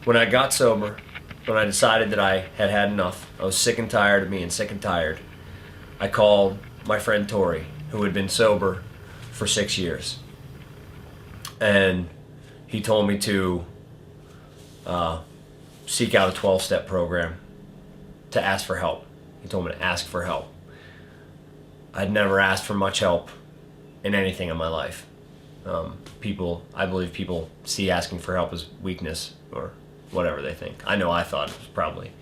When I got sober, when I decided that I had had enough, I was sick and tired of being sick and tired, I called my friend Tori, who had been sober for 6 years. And he told me to seek out a 12-step program, to ask for help. He told me to ask for help. I'd never asked for much help in anything in my life. I believe people see asking for help as weakness or whatever they think. I know I thought it was probably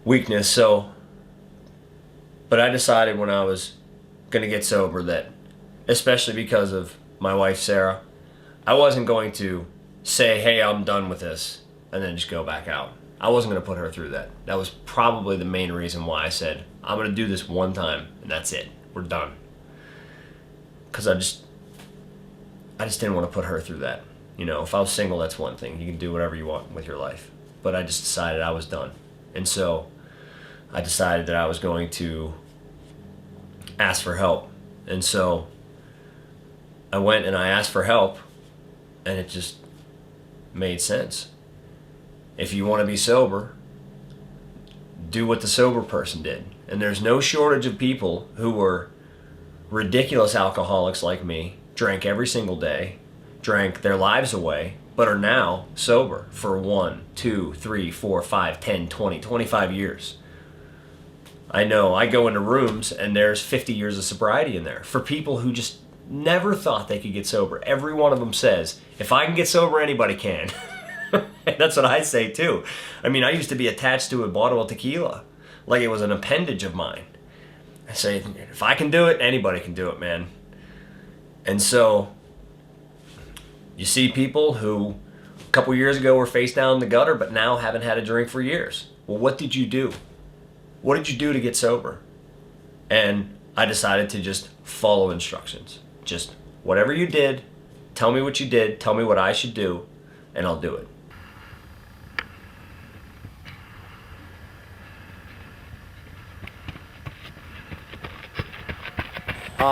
weakness. But I decided when I was going to get sober that, especially because of my wife Sarah, I wasn't going to say, hey, I'm done with this, and then just go back out. I wasn't going to put her through that. That was probably the main reason why I said, I'm going to do this one time, and that's it. We're done. Because I just didn't want to put her through that. You know, if I was single, that's one thing. You can do whatever you want with your life. But I just decided I was done. And so I decided that I was going to ask for help. And so I went and I asked for help, and it just made sense. If you want to be sober, do what the sober person did. And there's no shortage of people who were ridiculous alcoholics like me, drank every single day, drank their lives away, but are now sober for 1, 2, 3, 4, 5, 10, 20, 25 years. I know, I go into rooms and there's 50 years of sobriety in there for people who just never thought they could get sober. Every one of them says, if I can get sober, anybody can. That's what I say too. I mean, I used to be attached to a bottle of tequila like it was an appendage of mine. I say, if I can do it, anybody can do it, man. And so you see people who a couple years ago were face down in the gutter but now haven't had a drink for years. Well, what did you do? What did you do to get sober? And I decided to just follow instructions. Just whatever you did, tell me what you did, tell me what I should do, and I'll do it.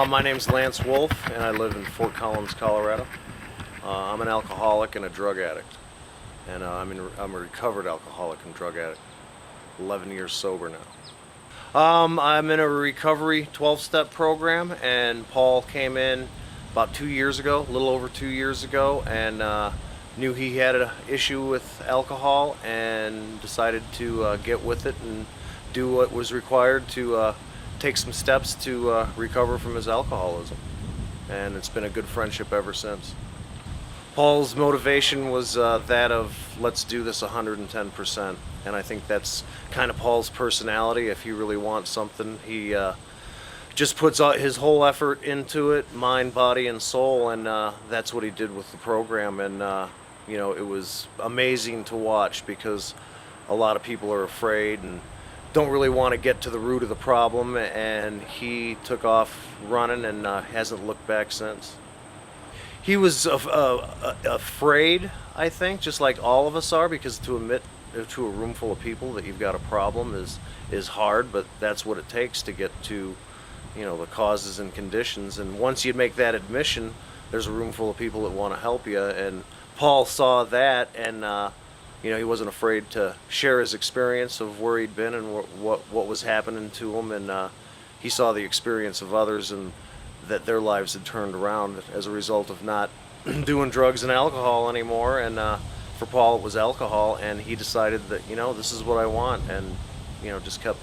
My name's Lance Wolf, and I live in Fort Collins, Colorado. I'm an alcoholic and a drug addict, and I'm a recovered alcoholic and drug addict. 11 years sober now. I'm in a recovery 12-step program, and Paul came in about 2 years ago, a little over 2 years ago, and knew he had an issue with alcohol and decided to get with it and do what was required to take some steps to recover from his alcoholism. And it's been a good friendship ever since. Paul's motivation was that of, let's do this 110%. And I think that's kind of Paul's personality. If you really want something, he just puts his whole effort into it, mind, body, and soul, and that's what he did with the program. And you know, it was amazing to watch because a lot of people are afraid and don't really want to get to the root of the problem, and he took off running and hasn't looked back since. He was afraid, I think, just like all of us are, because to admit to a room full of people that you've got a problem is hard, but that's what it takes to get to, you know, the causes and conditions. And once you make that admission, there's a room full of people that want to help you. And Paul saw that, and you know, he wasn't afraid to share his experience of where he'd been and what was happening to him. And he saw the experience of others and that their lives had turned around as a result of not doing drugs and alcohol anymore. And for Paul, it was alcohol, and he decided that, you know, this is what I want, and you know, just kept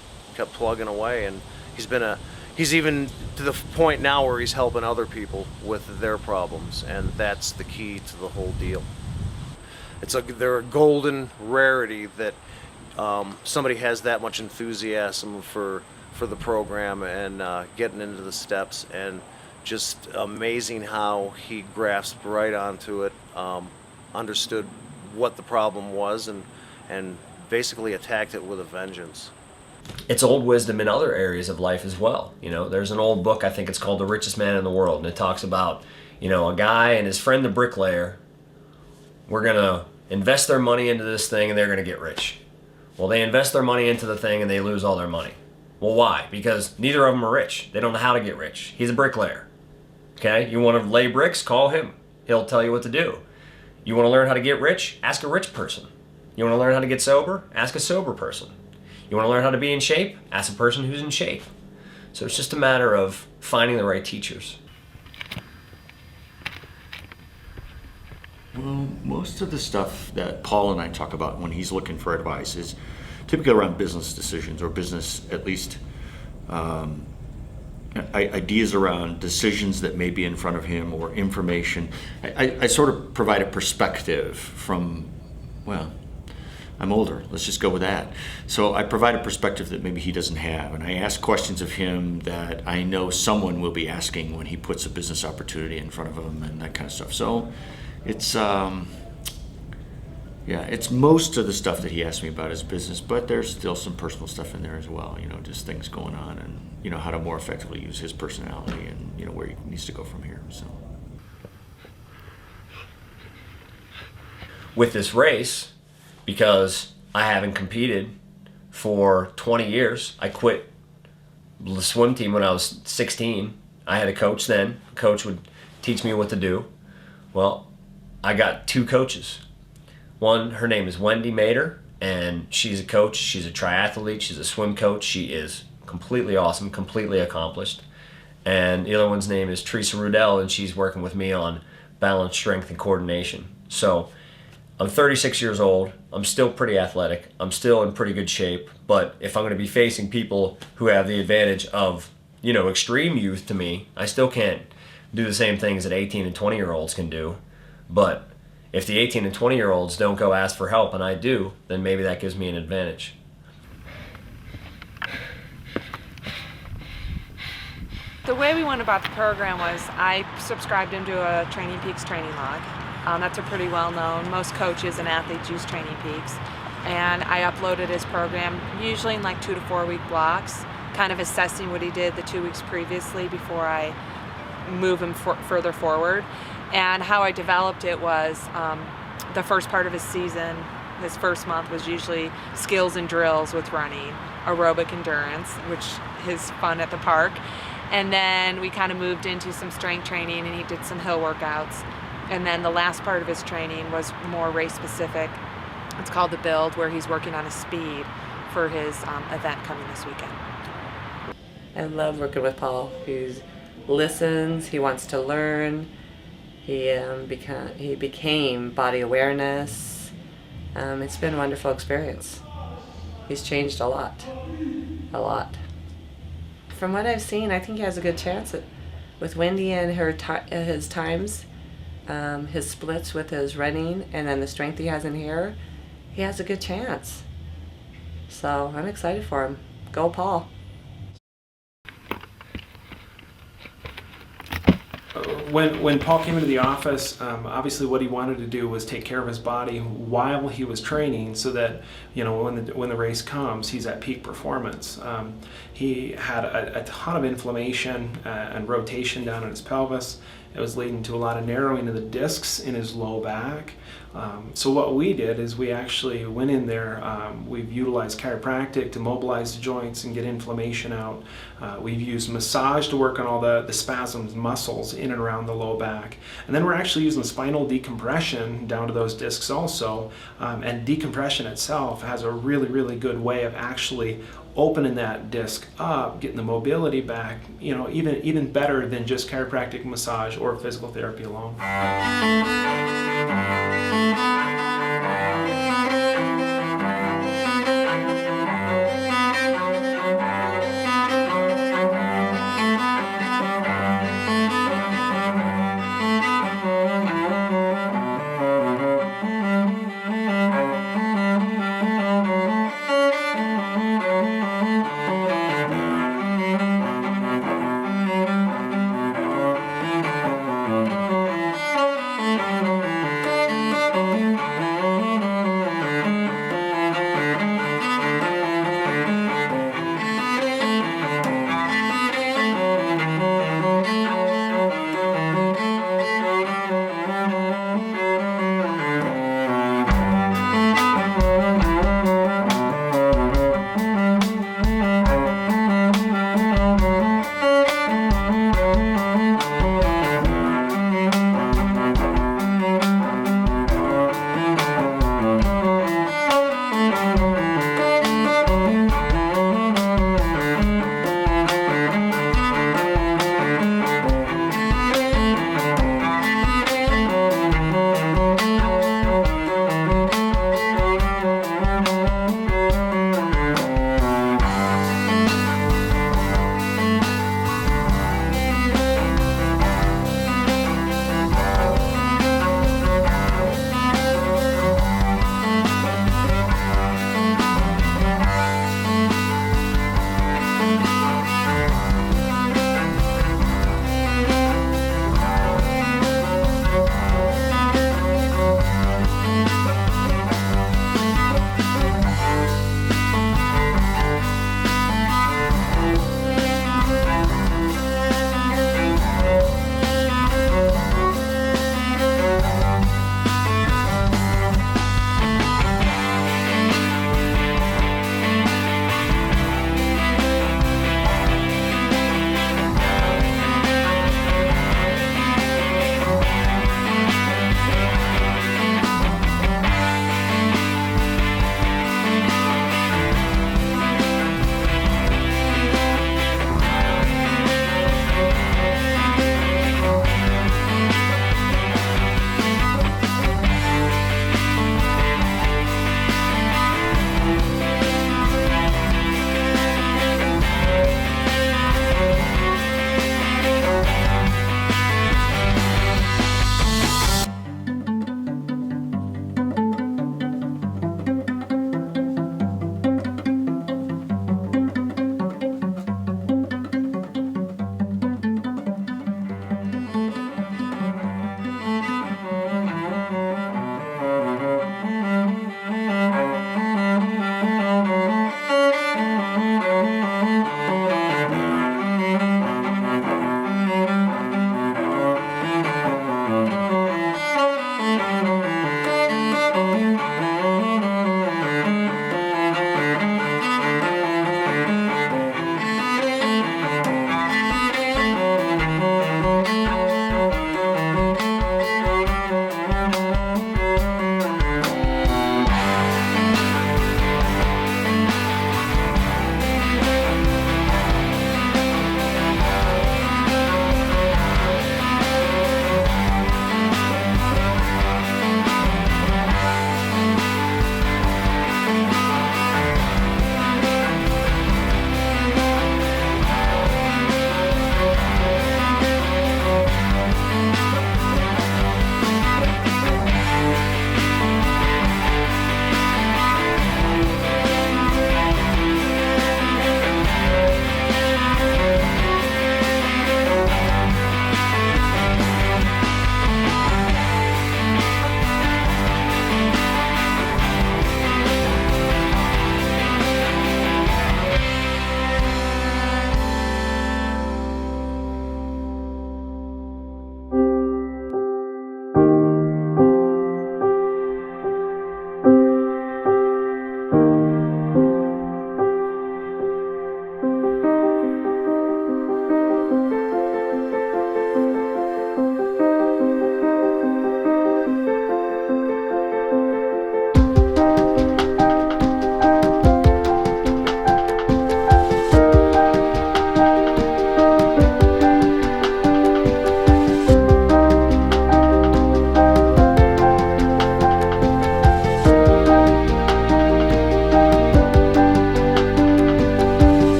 plugging away. And he's even to the point now where he's helping other people with their problems, and that's the key to the whole deal. They're a golden rarity that somebody has that much enthusiasm for the program and getting into the steps, and just amazing how he grasped right onto it, understood what the problem was, and basically attacked it with a vengeance. It's old wisdom in other areas of life as well. You know, there's an old book, I think it's called The Richest Man in the World, and it talks about, you know, a guy and his friend the bricklayer were going to invest their money into this thing and they're going to get rich. Well, they invest their money into the thing and they lose all their money. Well, why? Because neither of them are rich. They don't know how to get rich. He's a bricklayer. Okay? You want to lay bricks? Call him. He'll tell you what to do. You want to learn how to get rich? Ask a rich person. You want to learn how to get sober? Ask a sober person. You want to learn how to be in shape? Ask a person who's in shape. So it's just a matter of finding the right teachers. Well, most of the stuff that Paul and I talk about when he's looking for advice is typically around business decisions, or business, at least ideas around decisions that may be in front of him, or information. I sort of provide a perspective from, well, I'm older, let's just go with that. So I provide a perspective that maybe he doesn't have, and I ask questions of him that I know someone will be asking when he puts a business opportunity in front of him and that kind of stuff. So it's it's most of the stuff that he asks me about is business, but there's still some personal stuff in there as well, just things going on, and how to more effectively use his personality, and where he needs to go from here. So with this race, because I haven't competed for 20 years. I quit the swim team when I was 16. I had a coach then. The coach would teach me what to do. Well, I got two coaches. One, her name is Wendy Mader, and she's a coach. She's a triathlete. She's a swim coach. She is completely awesome, completely accomplished. And the other one's name is Theresa Rudel, and she's working with me on balance, strength, and coordination. So I'm 36 years old. I'm still pretty athletic. I'm still in pretty good shape. But if I'm going to be facing people who have the advantage of, extreme youth to me, I still can't do the same things that 18 and 20-year-olds can do. But if the 18 and 20-year-olds don't go ask for help and I do, then maybe that gives me an advantage. The way we went about the program was I subscribed into a Training Peaks training log. That's a pretty well-known, most coaches and athletes use Training Peaks. And I uploaded his program, usually in like 2 to 4 week blocks, kind of assessing what he did the 2 weeks previously before I move him further forward. And how I developed it was the first part of his season, his first month was usually skills and drills with running, aerobic endurance, which is fun at the park. And then we kind of moved into some strength training, and he did some hill workouts. And then the last part of his training was more race specific. It's called the build, where he's working on his speed for his event coming this weekend. I love working with Paul. He listens, he wants to learn. He became body awareness. It's been a wonderful experience. He's changed a lot. From what I've seen, I think he has a good chance with Wendy and his times, his splits with his running, and then the strength he has in here. He has a good chance. So I'm excited for him. Go Paul. When Paul came into the office, obviously what he wanted to do was take care of his body while he was training, so that when the race comes, he's at peak performance. He had a ton of inflammation and rotation down in his pelvis. It was leading to a lot of narrowing of the discs in his low back. So what we did is we actually went in there. We've utilized chiropractic to mobilize the joints and get inflammation out. We've used massage to work on all the spasms, muscles in and around the low back. And then we're actually using spinal decompression down to those discs also. And decompression itself has a really, really good way of actually opening that disc up, getting the mobility back, even better than just chiropractic massage or physical therapy alone.